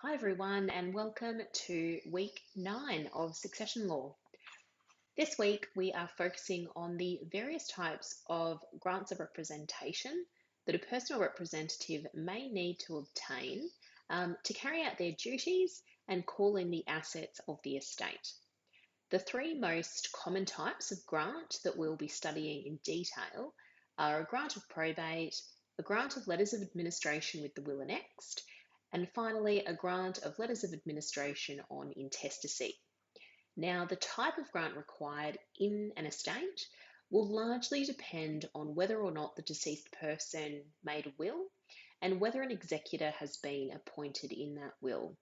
Hi, everyone, and welcome to week 9 of Succession Law. This week, we are focusing on the various types of grants of representation that a personal representative may need to obtain to carry out their duties and call in the assets of the estate. The three most common types of grant that we'll be studying in detail are a grant of probate, a grant of letters of administration with the will annexed, and finally a grant of letters of administration on intestacy. Now, the type of grant required in an estate will largely depend on whether or not the deceased person made a will and whether an executor has been appointed in that will.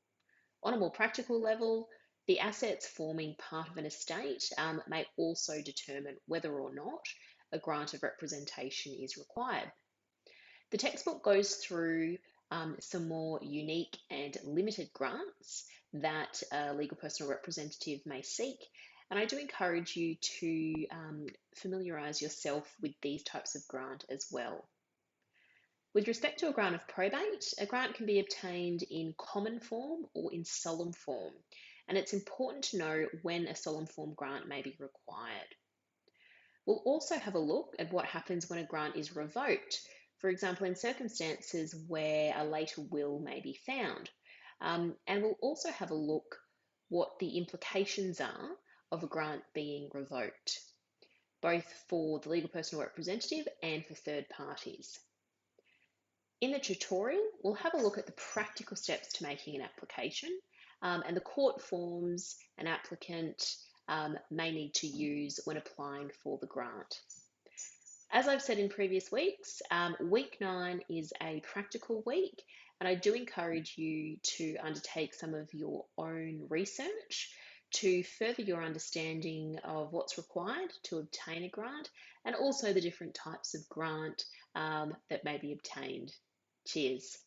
On a more practical level, the assets forming part of an estate may also determine whether or not a grant of representation is required. The textbook goes through some more unique and limited grants that a legal personal representative may seek, and I do encourage you to familiarise yourself with these types of grant as well. With respect to a grant of probate, a grant can be obtained in common form or in solemn form, and it's important to know when a solemn form grant may be required. We'll also have a look at what happens when a grant is revoked, for example, in circumstances where a later will may be found. And we'll also have a look what the implications are of a grant being revoked, both for the legal personal representative and for third parties. In the tutorial, we'll have a look at the practical steps to making an application and the court forms an applicant may need to use when applying for the grant. As I've said in previous weeks, week 9 is a practical week, and I do encourage you to undertake some of your own research to further your understanding of what's required to obtain a grant and also the different types of grant that may be obtained. Cheers.